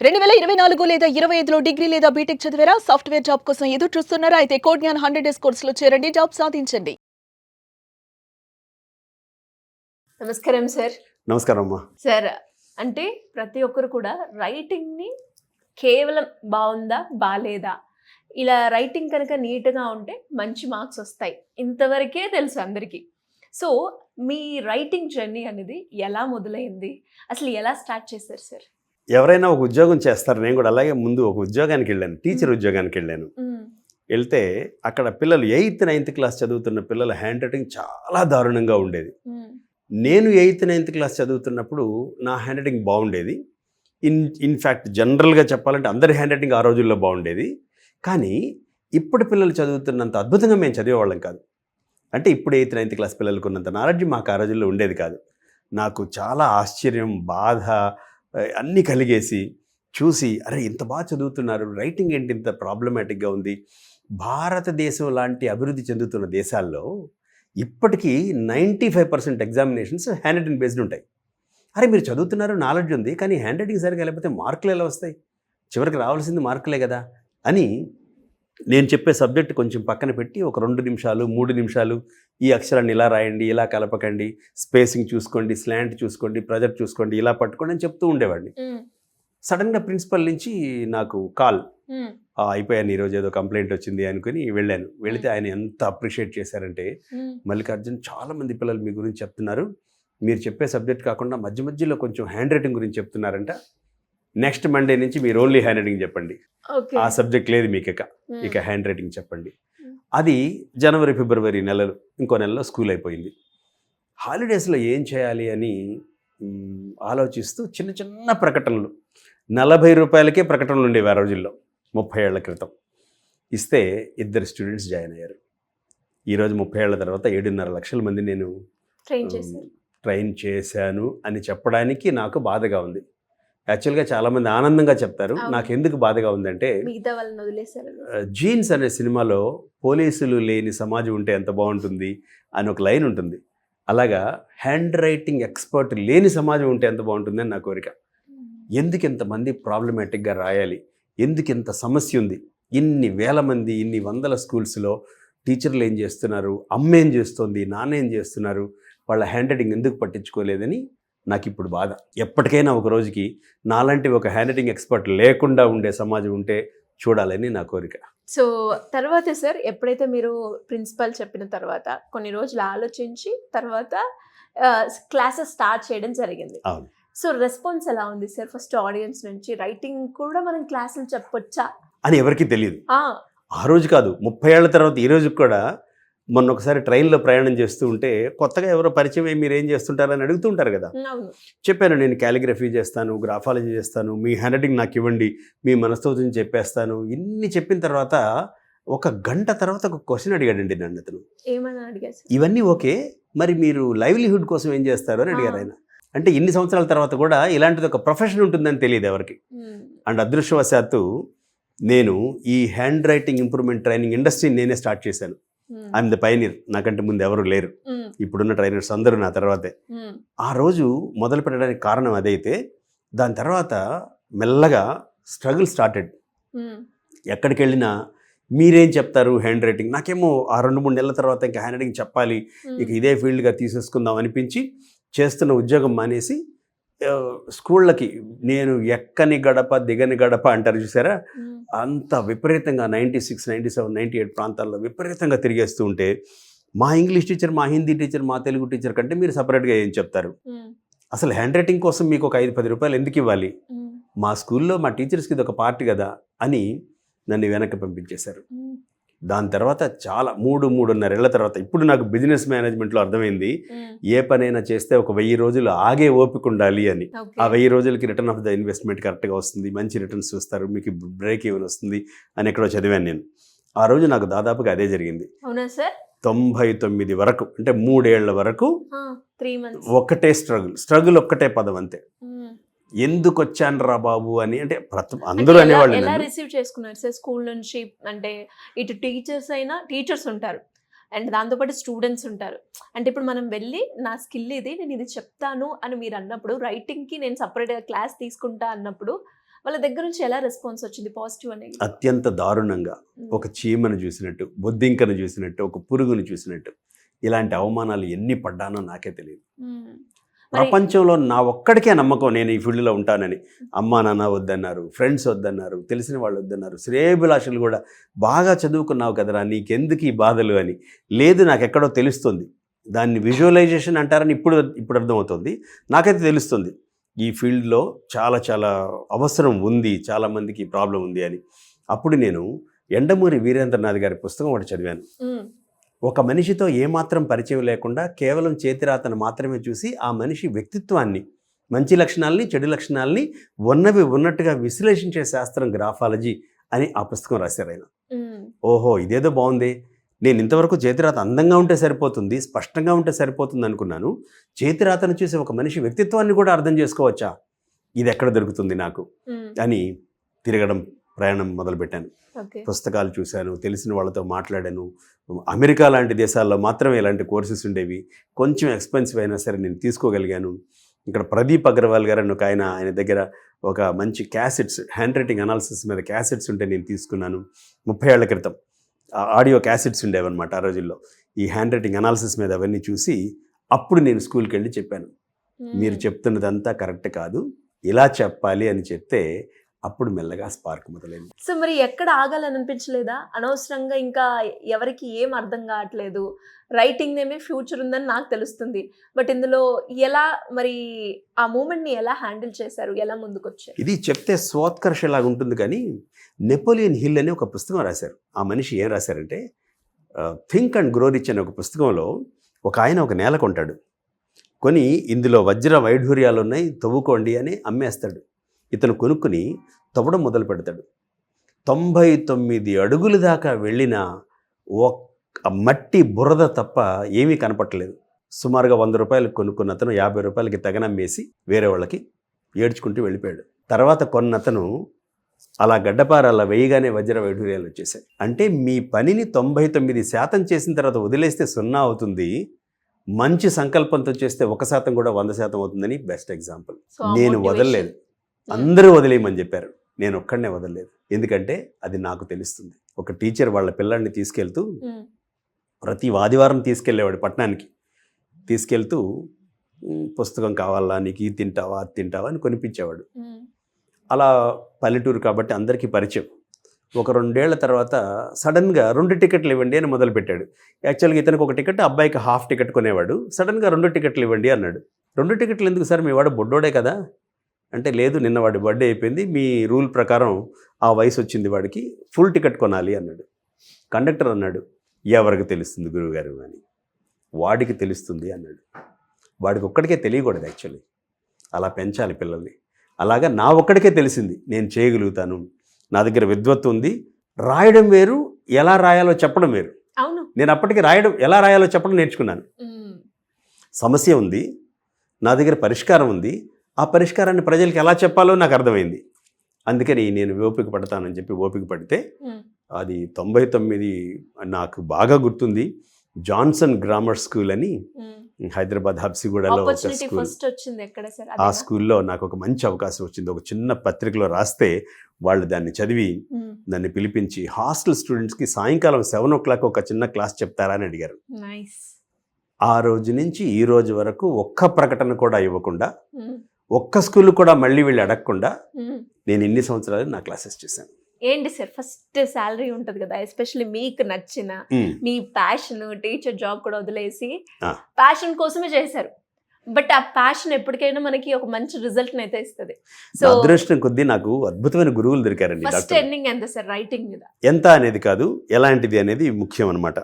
2024 లేదా 25లో డిగ్రీ లేదా బీటెక్ చదివారా? సాఫ్ట్‌వేర్ జాబ్ కోసం ఎదురు చూస్తున్నారా? అయితే కోడ్ జ్ఞాన్ 100 డేస్ కోర్సులో చేరండి. జాబ్ సాధించండి. నమస్కారం సార్. నమస్కారం అమ్మా. సార్, అంటే ప్రతి ఒక్కరు కూడా రైటింగ్‌ని కేవలం బావుందా? బాలేదా? ఇలా రైటింగ్ కనుక నీట్‌గా ఉంటే మంచి మార్క్స్ వస్తాయి. ఇంతవరకే తెలుసు అందరికీ. సో, మీ రైటింగ్ జర్నీ అనేది ఎలా మొదలైంది? అసలు ఎలా స్టార్ట్ చేశారు సార్? ఎవరైనా ఒక ఉద్యోగం చేస్తారు. నేను కూడా అలాగే ముందు ఒక ఉద్యోగానికి వెళ్ళాను, టీచర్ ఉద్యోగానికి వెళ్ళాను. వెళ్తే అక్కడ పిల్లలు 8th 9th క్లాస్ చదువుతున్న పిల్లల హ్యాండ్ రైటింగ్ చాలా దారుణంగా ఉండేది. నేను 8th 9th క్లాస్ చదువుతున్నప్పుడు నా హ్యాండ్ రైటింగ్ బాగుండేది. ఇన్ఫ్యాక్ట్ జనరల్గా చెప్పాలంటే అందరి హ్యాండ్ రైటింగ్ ఆ రోజుల్లో బాగుండేది. కానీ ఇప్పుడు పిల్లలు చదువుతున్నంత అద్భుతంగా మేము చదివేవాళ్ళం కాదు. అంటే ఇప్పుడు 8th 9th క్లాస్ పిల్లలకు ఉన్నంత నాలెడ్జ్ మాకు ఆ రోజుల్లో ఉండేది కాదు. నాకు చాలా ఆశ్చర్యం, బాధ అన్నీ కలిగేసి చూసి, అరే ఇంత బాగా చదువుతున్నారు, రైటింగ్ ఏంటి ఇంత ప్రాబ్లమాటిక్గా ఉంది. భారతదేశం లాంటి అభివృద్ధి చెందుతున్న దేశాల్లో ఇప్పటికీ 95% ఎగ్జామినేషన్స్ హ్యాండ్ రైటింగ్ బేస్డ్ ఉంటాయి. అరే మీరు చదువుతున్నారు, నాలెడ్జ్ ఉంది, కానీ హ్యాండ్ రైటింగ్ సరిగా లేకపోతే మార్కులు ఎలా వస్తాయి? చివరికి రావాల్సింది మార్కులే కదా అని నేను చెప్పే సబ్జెక్ట్ కొంచెం పక్కన పెట్టి ఒక 2 నిమిషాలు 3 నిమిషాలు ఈ అక్షరాన్ని ఇలా రాయండి, ఇలా కలపకండి, స్పేసింగ్ చూసుకోండి, స్లాంట్ చూసుకోండి, ప్రెజర్ చూసుకోండి, ఇలా పట్టుకోండి అని చెప్తూ ఉండేవాడిని. సడన్గా ప్రిన్సిపల్ నుంచి నాకు కాల్, అయిపోయాను ఈరోజు ఏదో కంప్లైంట్ వచ్చింది అనుకుని వెళ్ళాను. వెళితే ఆయన ఎంత అప్రిషియేట్ చేశారంటే, మల్లికార్జున్ చాలామంది పిల్లలు మీ గురించి చెప్తున్నారు, మీరు చెప్పే సబ్జెక్ట్ కాకుండా మధ్య మధ్యలో కొంచెం హ్యాండ్ రైటింగ్ గురించి చెప్తున్నారంట, నెక్స్ట్ మండే నుంచి మీరు ఓన్లీ హ్యాండ్ రైటింగ్ చెప్పండి, ఆ సబ్జెక్ట్ లేదు మీకు ఇక హ్యాండ్ రైటింగ్ చెప్పండి. అది జనవరి ఫిబ్రవరి నెలలు, ఇంకో నెలలో స్కూల్ అయిపోయింది. హాలిడేస్లో ఏం చేయాలి అని ఆలోచిస్తూ చిన్న చిన్న ప్రకటనలు, 40 రూపాయలకే ప్రకటనలు ఉండేవి ఆ రోజుల్లో, 30 ఏళ్ల క్రితం. ఇస్తే 2 స్టూడెంట్స్ జాయిన్ అయ్యారు. ఈరోజు 30 ఏళ్ల తర్వాత 7.5 లక్షల మంది నేను ట్రైన్ చేశాను అని చెప్పడానికి నాకు బాధగా ఉంది. యాక్చువల్గా చాలామంది ఆనందంగా చెప్తారు, నాకు ఎందుకు బాధగా ఉందంటే, జీన్స్ అనే సినిమాలో పోలీసులు లేని సమాజం ఉంటే ఎంత బాగుంటుంది అని ఒక లైన్ ఉంటుంది. అలాగా హ్యాండ్ రైటింగ్ ఎక్స్పర్ట్ లేని సమాజం ఉంటే ఎంత బాగుంటుంది అని నా కోరిక. ఎందుకు ఇంతమంది ప్రాబ్లమాటిక్గా రాయాలి, ఎందుకు ఇంత సమస్య ఉంది, ఇన్ని వేల మంది, ఇన్ని వందల స్కూల్స్లో టీచర్లు ఏం చేస్తున్నారు, అమ్మ ఏం చేస్తుంది, నాన్న ఏం చేస్తున్నారు, వాళ్ళ హ్యాండ్ రైటింగ్ ఎందుకు పట్టించుకోలేదని నాకు ఇప్పుడు బాధ. ఎప్పటికైనా ఒక రోజుకి నాలాంటి ఒక హ్యాండ్ రైటింగ్ ఎక్స్పర్ట్ లేకుండా ఉండే సమాజం ఉంటే చూడాలని నా కోరిక. సో తర్వాత సార్, ఎప్పుడైతే మీరు ప్రిన్సిపల్ చెప్పిన తర్వాత కొన్ని రోజులు ఆలోచించి తర్వాత క్లాసెస్ స్టార్ట్ చేయడం జరిగింది. అవును. సో రెస్పాన్స్ ఎలా ఉంది సార్ ఫస్ట్ ఆడియన్స్ నుంచి? రైటింగ్ కూడా మనం క్లాసులు చెప్పొచ్చా అని ఎవరికీ తెలియదు. ఆ రోజు కాదు, 30 ఏళ్ల తర్వాత ఈ రోజు కూడా. మొన్న ఒకసారి ట్రైన్లో ప్రయాణం చేస్తూ ఉంటే కొత్తగా ఎవరో పరిచయం అయ్యి మీరు ఏం చేస్తుంటారని అడుగుతూ ఉంటారు కదా. చెప్పాను, నేను క్యాలిగ్రఫీ చేస్తాను, గ్రాఫాలజీ చేస్తాను, మీ హ్యాండ్ రైటింగ్ నాకు ఇవ్వండి, మీ మనస్తోని చెప్పేస్తాను. ఇన్ని చెప్పిన తర్వాత 1 గంట తర్వాత ఒక క్వశ్చన్ అడిగాడండి నన్ను అతను. ఏమని అడిగారు? ఇవన్నీ ఓకే, మరి మీరు లైవ్లీహుడ్ కోసం ఏం చేస్తారు అని అడిగారు ఆయన. అంటే ఇన్ని సంవత్సరాల తర్వాత కూడా ఇలాంటిది ఒక ప్రొఫెషన్ ఉంటుందని తెలియదు ఎవరికి. అండ్ అదృష్టవశాత్తు నేను ఈ హ్యాండ్ రైటింగ్ ఇంప్రూవ్మెంట్ ట్రైనింగ్ ఇండస్ట్రీని నేనే స్టార్ట్ చేశాను. ఐఎమ్ ద పైనీర్, నాకంటే ముందు ఎవరు లేరు. ఇప్పుడున్న ట్రైనర్స్ అందరూ నా తర్వాతే. ఆ రోజు మొదలు పెట్టడానికి కారణం అదైతే, దాని తర్వాత మెల్లగా స్ట్రగుల్ స్టార్టెడ్. ఎక్కడికి వెళ్ళినా మీరేం చెప్తారు హ్యాండ్ రైటింగ్, నాకేమో ఆ 2-3 నెలల తర్వాత ఇంకా హ్యాండ్ రైటింగ్ చెప్పాలి, ఇక ఇదే ఫీల్డ్గా తీసేసుకుందాం అనిపించి చేస్తున్న ఉద్యోగం మానేసి స్కూళ్ళకి నేను ఎక్కని గడప దిగని గడప అంటారు చూసారా, అంత విపరీతంగా 96, 97, 98 ప్రాంతాల్లో విపరీతంగా తిరిగేస్తూ ఉంటే, మా ఇంగ్లీష్ టీచర్, మా హిందీ టీచర్, మా తెలుగు టీచర్ కంటే మీరు సపరేట్గా ఏం చెప్తారు, అసలు హ్యాండ్ రైటింగ్ కోసం మీకు ఒక 5-10 రూపాయలు ఎందుకు ఇవ్వాలి, మా స్కూల్లో మా టీచర్స్కి ఇది ఒక పార్టీ కదా అని నన్ను వెనక్కి పంపించేశారు. దాని తర్వాత చాలా 3-3.5 ఏళ్ల తర్వాత ఇప్పుడు నాకు బిజినెస్ మేనేజ్మెంట్లో అర్థమైంది, ఏ పనైనా చేస్తే ఒక 1000 రోజులు ఆగే ఓపిక ఉండాలి అని. ఆ 1000 రోజులకి రిటర్న్ ఆఫ్ ద ఇన్వెస్ట్మెంట్ కరెక్ట్గా వస్తుంది, మంచి రిటర్న్స్ చూస్తారు, మీకు బ్రేక్ ఈవెన్ వస్తుంది అని ఎక్కడో చదివాను నేను. ఆ రోజు నాకు దాదాపుగా అదే జరిగింది. 99 వరకు, అంటే 3 ఏళ్ల వరకు ఒకటే స్ట్రగుల్ ఒక్కటే పదం అంతే. ఎందుకు వచ్చాను రా బాబు అని, అంటే అందరూ అనేవాళ్ళు. ఎలా రిసీవ్ చేసుకున్నారు సార్ స్కూల్ నుంచి? అంటే ఇటు టీచర్స్ అయినా, టీచర్స్ ఉంటారు అండ్ దాంతోపాటు స్టూడెంట్స్ ఉంటారు. అంటే ఇప్పుడు మనం వెళ్ళి నా స్కిల్ ఇది, నేను ఇది చెప్తాను అని మీరు అన్నప్పుడు, రైటింగ్కి నేను సపరేట్గా క్లాస్ తీసుకుంటా అన్నప్పుడు వాళ్ళ దగ్గర నుంచి ఎలా రెస్పాన్స్ వచ్చింది, పాజిటివ్ అనేది? అత్యంత దారుణంగా, ఒక చీమను చూసినట్టు, బొద్దింకను చూసినట్టు, ఒక పురుగును చూసినట్టు, ఇలాంటి అవమానాలు ఎన్ని పడ్డానో నాకే తెలియదు. ప్రపంచంలో నా ఒక్కడికే నమ్మకం నేను ఈ ఫీల్డ్లో ఉంటానని. అమ్మా నాన్న వద్దన్నారు, ఫ్రెండ్స్ వద్దన్నారు, తెలిసిన వాళ్ళు వద్దన్నారు, శ్రేయభిలాషులు కూడా బాగా చదువుకున్నావు కదరా నీకెందుకు ఈ బాధలు అని. లేదు, నాకు ఎక్కడో తెలుస్తుంది. దాన్ని విజువలైజేషన్ అంటారని ఇప్పుడు అర్థమవుతుంది. నాకైతే తెలుస్తుంది ఈ ఫీల్డ్లో చాలా చాలా అవసరం ఉంది, చాలామందికి ప్రాబ్లం ఉంది అని. అప్పుడు నేను యండమూరి వీరేంద్రనాథ్ గారి పుస్తకం ఒకటి చదివాను. ఒక మనిషితో ఏమాత్రం పరిచయం లేకుండా కేవలం చేతిరాతను మాత్రమే చూసి ఆ మనిషి వ్యక్తిత్వాన్ని, మంచి లక్షణాలని, చెడు లక్షణాలని ఉన్నవి ఉన్నట్టుగా విశ్లేషించే శాస్త్రం గ్రాఫాలజీ అని ఆ పుస్తకం రాశారు ఆయన. ఓహో, ఇదేదో బాగుంది. నేను ఇంతవరకు చేతిరాత అందంగా ఉంటే సరిపోతుంది, స్పష్టంగా ఉంటే సరిపోతుంది అనుకున్నాను. చేతిరాతను చూసి ఒక మనిషి వ్యక్తిత్వాన్ని కూడా అర్థం చేసుకోవచ్చా? ఇది ఎక్కడ దొరుకుతుంది నాకు అని తిరగడం, ప్రయాణం మొదలుపెట్టాను. పుస్తకాలు చూశాను, తెలిసిన వాళ్ళతో మాట్లాడాను. అమెరికా లాంటి దేశాల్లో మాత్రమే ఇలాంటి కోర్సెస్ ఉండేవి. కొంచెం ఎక్స్పెన్సివ్ అయినా సరే నేను తీసుకోగలిగాను. ఇక్కడ ప్రదీప్ అగర్వాల్ గారు అని ఒక ఆయన దగ్గర ఒక మంచి క్యాసెట్స్, హ్యాండ్ రైటింగ్ అనాలిసిస్ మీద క్యాసెట్స్ ఉంటే నేను తీసుకున్నాను. 30 ఏళ్ల క్రితం ఆడియో క్యాసెట్స్ ఉండేవన్నమాట ఆ రోజుల్లో. ఈ హ్యాండ్ రైటింగ్ అనాలిసిస్ మీద అవన్నీ చూసి అప్పుడు నేను స్కూల్కి వెళ్ళి చెప్పాను, మీరు చెప్తున్నదంతా కరెక్ట్ కాదు, ఇలా చెప్పాలి అని చెప్తే అప్పుడు మెల్లగా స్పార్క్ మొదలైంది. సో మరి ఎక్కడ ఆగాలని అనిపించలేదా? అనవసరంగా ఇంకా ఎవరికి ఏం అర్థం కావట్లేదు, రైటింగ్ నేమే ఫ్యూచర్ ఉందని నాకు తెలుస్తుంది, బట్ ఇందులో ఎలా మరి ఆ మూమెంట్ని ఎలా హ్యాండిల్ చేశారు, ఎలా ముందుకొచ్చారు? ఇది చెప్తే స్వోత్కర్షలాగా ఉంటుంది, కానీ నెపోలియన్ హిల్ అని ఒక పుస్తకం రాశారు. ఆ మనిషి ఏం రాశారంటే, థింక్ అండ్ గ్రో రిచ్ అనే ఒక పుస్తకంలో ఒక ఆయన ఒక నేల కొంటాడు, కొని ఇందులో వజ్ర వైఢూర్యాలు ఉన్నాయి, తవ్వుకోండి అని అమ్మేస్తాడు. ఇతను కొనుక్కుని తవ్వడం మొదలు పెడతాడు. 99 అడుగుల దాకా వెళ్ళిన ఒక మట్టి బురద తప్ప ఏమీ కనపట్టలేదు. సుమారుగా 100 రూపాయలకు కొనుక్కున్న అతను 50 రూపాయలకి తగనమ్మేసి వేరే వాళ్ళకి ఏడ్చుకుంటూ వెళ్ళిపోయాడు. తర్వాత కొన్నతను అలా గడ్డపార అలా వేయగానే వజ్ర వైఢూర్యాలు వచ్చేసాయి. అంటే మీ పనిని 99% చేసిన తర్వాత వదిలేస్తే 0 అవుతుంది, మంచి సంకల్పంతో చేస్తే 1% కూడా 100% అవుతుందని బెస్ట్ ఎగ్జాంపుల్. నేను వదలలేదు, అందరూ వదిలేయమని చెప్పారు, నేను ఒక్కడనే వదలలేదు. ఎందుకంటే అది నాకు తెలుస్తుంది. ఒక టీచర్ వాళ్ళ పిల్లాడిని తీసుకెళ్తూ ప్రతి ఆదివారం తీసుకెళ్ళేవాడు పట్టణానికి. తీసుకెళ్తూ పుస్తకం కావాలా, నీకు ఇది తింటావా, అది తింటావా అని కొనిపించేవాడు. అలా పల్లెటూరు కాబట్టి అందరికీ పరిచయం. ఒక 2 ఏళ్ల తర్వాత సడన్గా 2 టికెట్లు ఇవ్వండి అని మొదలుపెట్టాడు. యాక్చువల్గా ఇతనికి ఒక టికెట్, అబ్బాయికి హాఫ్ టికెట్ కొనేవాడు. సడన్గా 2 టికెట్లు ఇవ్వండి అన్నాడు. 2 టికెట్లు ఎందుకు సార్, మీ వాడు బొడ్డోడే కదా అంటే, లేదు నిన్న వాడి బర్త్డే అయిపోయింది, మీ రూల్ ప్రకారం ఆ వయసు వచ్చింది వాడికి, ఫుల్ టికెట్ కొనాలి అన్నాడు. కండక్టర్ అన్నాడు, ఎవరికి తెలుస్తుంది గురువుగారు అని. వాడికి తెలుస్తుంది అన్నాడు. వాడికి ఒక్కడికే తెలియకూడదు యాక్చువల్లీ, అలా పెంచాలి పిల్లల్ని. అలాగా నా ఒక్కడికే తెలిసింది, నేను చేయగలుగుతాను, నా దగ్గర విద్వత్తు ఉంది. రాయడం వేరు, ఎలా రాయాలో చెప్పడం వేరు. అవును, నేను అప్పటికి ఎలా రాయాలో చెప్పడం నేర్చుకున్నాను. సమస్య ఉంది, నా దగ్గర పరిష్కారం ఉంది, ఆ పరిష్కారాన్ని ప్రజలకు ఎలా చెప్పాలో నాకు అర్థమైంది. అందుకని నేను ఓపిక పడతానని చెప్పి ఓపిక పడితే అది 99 నాకు బాగా గుర్తుంది. జాన్సన్ గ్రామర్ స్కూల్ అని హైదరాబాద్ హబ్సిగూడలో ఒక స్కూల్. ఆ స్కూల్లో నాకు ఒక మంచి అవకాశం వచ్చింది. ఒక చిన్న పత్రికలో రాస్తే వాళ్ళు దాన్ని చదివి దాన్ని పిలిపించి హాస్టల్ స్టూడెంట్స్కి సాయంకాలం 7 o'clock ఒక చిన్న క్లాస్ చెప్తారా అని అడిగారు. ఆ రోజు నుంచి ఈ రోజు వరకు ఒక్క ప్రకటన కూడా ఇవ్వకుండా, ఒక్క స్కూల్ కూడా మళ్ళీ వెళ్ళి అడగకుండా నేను ఇన్ని సంవత్సరాలు నా క్లాసెస్ చేశాను. ఏంటి సార్, ఫస్ట్ శాలరీ ఉంటుంది కదా, ఎస్పెషల్లీ మీకు నచ్చిన మీ ప్యాషన్, టీచర్ జాబ్ కూడా వదిలేసి ప్యాషన్ కోసమే చేశారు. బట్ ఆ ప్యాషన్ ఎప్పటికైనా మనకి ఒక మంచి రిజల్ట్ అయితే ఇస్తుంది. సో అదృష్టం కొద్దీ నాకు అద్భుతమైన గురువులు దొరికారండి. ఫస్ట్ ఎర్నింగ్ ఎంత సార్ రైటింగ్ మీద? ఎంత అనేది కాదు, ఎలాంటిది అనేది ముఖ్యం అనమాట.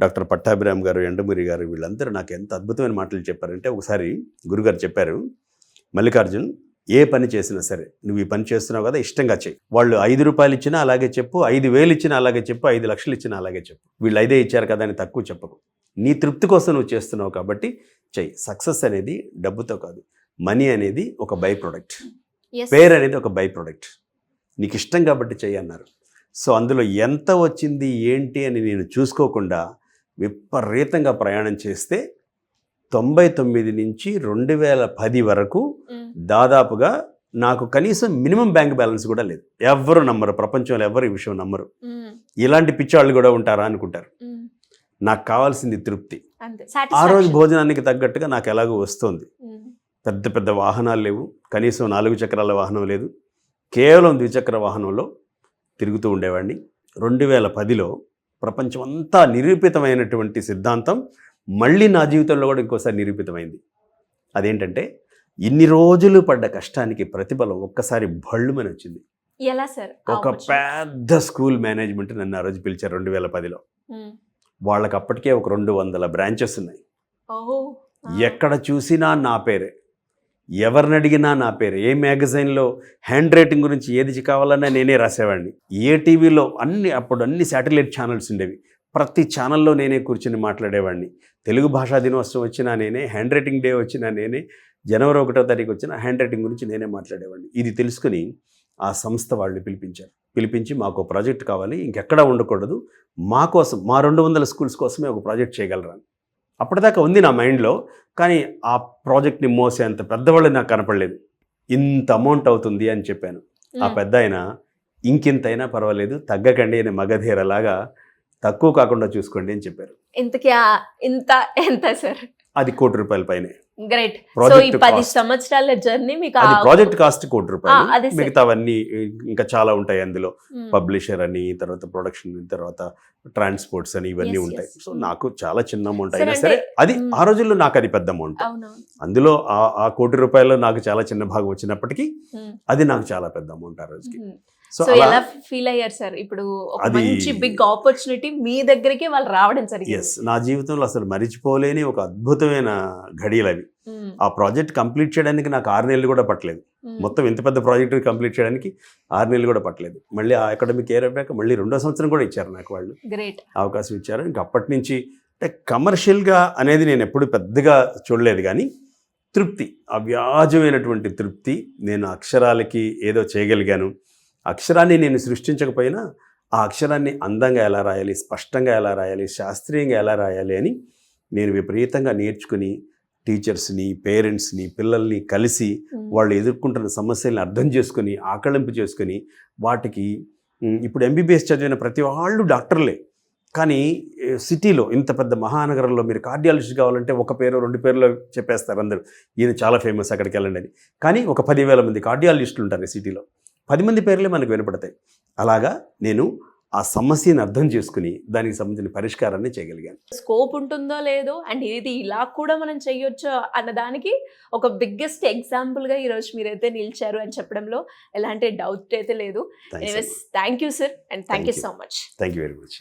డాక్టర్ పట్టాభిరామ్ గారు, యండమూరి గారు, వీళ్ళందరూ నాకు ఎంత అద్భుతమైన మాటలు చెప్పారంటే, ఒకసారి గురుగారు చెప్పారు, మల్లికార్జున్ ఏ పని చేసినా సరే నువ్వు ఈ పని చేస్తున్నావు కదా, ఇష్టంగా చెయ్యి. వాళ్ళు 5 రూపాయలు ఇచ్చినా అలాగే చెప్పు, 5,000 ఇచ్చినా అలాగే చెప్పు, 5 లక్షలు ఇచ్చినా అలాగే చెప్పు. వీళ్ళు 5 ఇచ్చారు కదా అని తక్కువ చెప్పకు. నీ తృప్తి కోసం నువ్వు చేస్తున్నావు కాబట్టి చెయ్యి. సక్సెస్ అనేది డబ్బుతో కాదు, మనీ అనేది ఒక బై ప్రొడక్ట్, పేరు అనేది ఒక బై ప్రొడక్ట్. నీకు ఇష్టం కాబట్టి చెయ్యి అన్నారు. సో అందులో ఎంత వచ్చింది ఏంటి అని నేను చూసుకోకుండా విపరీతంగా ప్రయాణం చేస్తే 99 నుంచి 2010 వరకు దాదాపుగా నాకు కనీసం మినిమం బ్యాంక్ బ్యాలెన్స్ కూడా లేదు. ఎవరు నమ్మరు, ప్రపంచంలో ఎవరు ఈ విషయం నమ్మరు. ఇలాంటి పిచ్చాళ్ళు కూడా ఉంటారా అనుకుంటారు. నాకు కావాల్సింది తృప్తి. ఆ రోజు భోజనానికి తగ్గట్టుగా నాకు ఎలాగో వస్తుంది. పెద్ద పెద్ద వాహనాలు లేవు, కనీసం 4 చక్రాల వాహనం లేదు, కేవలం ద్విచక్ర వాహనంలో తిరుగుతూ ఉండేవాడిని. 2010లో ప్రపంచం అంతా నిరూపితమైనటువంటి సిద్ధాంతం మళ్ళీ నా జీవితంలో కూడా ఇంకోసారి నిరూపితమైంది. అదేంటంటే ఇన్ని రోజులు పడ్డ కష్టానికి ప్రతిఫలం ఒక్కసారి భళ్ళుమని వచ్చింది. ఎలా సార్? ఒక పెద్ద స్కూల్ మేనేజ్మెంట్ నన్ను ఆ రోజు పిలిచారు 2010లో. వాళ్ళకి అప్పటికే ఒక 200 బ్రాంచెస్ ఉన్నాయి. ఎక్కడ చూసినా నా పేరే, ఎవరిని అడిగినా నా పేరే. ఏ మ్యాగజైన్లో హ్యాండ్ రైటింగ్ గురించి ఏది కావాలన్నా నేనే రాసేవాడిని. ఏ టీవీలో అప్పుడు అన్ని శాటిలైట్ ఛానల్స్ ఉండేవి, ప్రతి ఛానల్లో నేనే కూర్చొని మాట్లాడేవాడిని. తెలుగు భాషా దినోత్సవం వచ్చినా నేనే, హ్యాండ్ రైటింగ్ డే వచ్చినా నేనే, జనవరి 1వ తారీఖు వచ్చిన హ్యాండ్ రైటింగ్ గురించి నేనే మాట్లాడేవాడిని. ఇది తెలుసుకుని ఆ సంస్థ వాళ్ళు పిలిపించి మాకు ప్రాజెక్ట్ కావాలి, ఇంకెక్కడా ఉండకూడదు, మా కోసం, మా 200 స్కూల్స్ కోసమే ఒక ప్రాజెక్ట్ చేయగలరా. అప్పటిదాకా ఉంది నా మైండ్లో, కానీ ఆ ప్రాజెక్ట్ని మోసేంత పెద్దవాళ్ళు నాకు కనపడలేదు. ఇంత అమౌంట్ అవుతుంది అని చెప్పాను. ఆ పెద్ద ఆయన ఇంకింతైనా పర్వాలేదు, తగ్గకండి అని మగధీరలాగా తక్కువ కాకుండా చూసుకోండి అని చెప్పారు. ఇంతకీ ఎంత సార్? అది ₹1 కోటి పైనే. గ్రేట్. సో ఈ 10 సంవత్సరాల జర్నీ మీకు అది ప్రాజెక్ట్ కాస్ట్ ₹1 కోటి. మిగతావన్నీ ఇంకా చాలా ఉంటాయి అందులో. పబ్లిషర్ అని, తర్వాత ప్రొడక్షన్, తర్వాత ట్రాన్స్పోర్ట్స్ అని, ఇవన్నీ ఉంటాయి. సో నాకు చాలా చిన్న అమౌంట్ అయినా సరే అది ఆ రోజుల్లో నాకు అది పెద్ద అమౌంట్. అందులో ఆ ₹1 కోటి నాకు చాలా చిన్న భాగం వచ్చినప్పటికీ అది నాకు చాలా పెద్ద అమౌంట్ ఆ రోజుకి. సో ఎలా ఫీల్ అయ్యారు సార్? ఇప్పుడు ఒక మంచి బిగ్ ఆపర్చునిటీ మీ దగ్గరికి వాళ్ళు రావడం జరిగింది. నా జీవితంలో అసలు మరిచిపోలేని ఒక అద్భుతమైన ఘడియలు అవి. ఆ ప్రాజెక్ట్ కంప్లీట్ చేయడానికి నాకు 6 నెలలు కూడా పట్టలేదు. మొత్తం ఇంత పెద్ద ప్రాజెక్ట్ కంప్లీట్ చేయడానికి 6 నెలలు కూడా పట్టలేదు. మళ్ళీ ఆ అకాడమిక్ ఇయర్ అయిపోయాక మళ్ళీ 2వ సంవత్సరం కూడా ఇచ్చారు నాకు వాళ్ళు. గ్రేట్ అవకాశం ఇచ్చారు. ఇంకా అప్పటి నుంచి అంటే కమర్షియల్గా అనేది నేను ఎప్పుడు పెద్దగా చూడలేదు, కానీ తృప్తి, అవ్యాజమైనటువంటి తృప్తి. నేను అక్షరాలకి ఏదో చేయగలిగాను. అక్షరాన్ని నేను సృష్టించకపోయినా ఆ అక్షరాన్ని అందంగా ఎలా రాయాలి, స్పష్టంగా ఎలా రాయాలి, శాస్త్రీయంగా ఎలా రాయాలి అని నేను విపరీతంగా నేర్చుకుని టీచర్స్ని, పేరెంట్స్ని, పిల్లల్ని కలిసి వాళ్ళు ఎదుర్కొంటున్న సమస్యల్ని అర్థం చేసుకుని, ఆకళింపు చేసుకుని, వాటికి ఇప్పుడు ఎంబీబీఎస్ చదివిన ప్రతి వాళ్ళు డాక్టర్లే, కానీ సిటీలో ఇంత పెద్ద మహానగరంలో మీరు కార్డియాలజిస్ట్ కావాలంటే ఒక పేరు 2 పేర్లు చెప్పేస్తారు అందరూ, ఈయన చాలా ఫేమస్ అక్కడికి వెళ్ళండి అని. కానీ ఒక 10,000 మంది కార్డియాలజిస్టులు ఉంటారు సిటీలో, 10 మంది పేర్లే మనకు వినపడతాయి. అలాగా నేను ఆ సమస్యను అర్థం చేసుకుని దానికి సంబంధించిన పరిష్కారాన్ని చేయగలిగాను. స్కోప్ ఉంటుందో లేదో అండ్ ఇది ఇలా కూడా మనం చేయొచ్చో అన్నదానికి ఒక బిగ్గెస్ట్ ఎగ్జాంపుల్గా ఈరోజు మీరైతే నిలిచారు అని చెప్పడంలో ఎలాంటి డౌట్ అయితే లేదు. Thank you sir, and thank you so much. Thank you very much.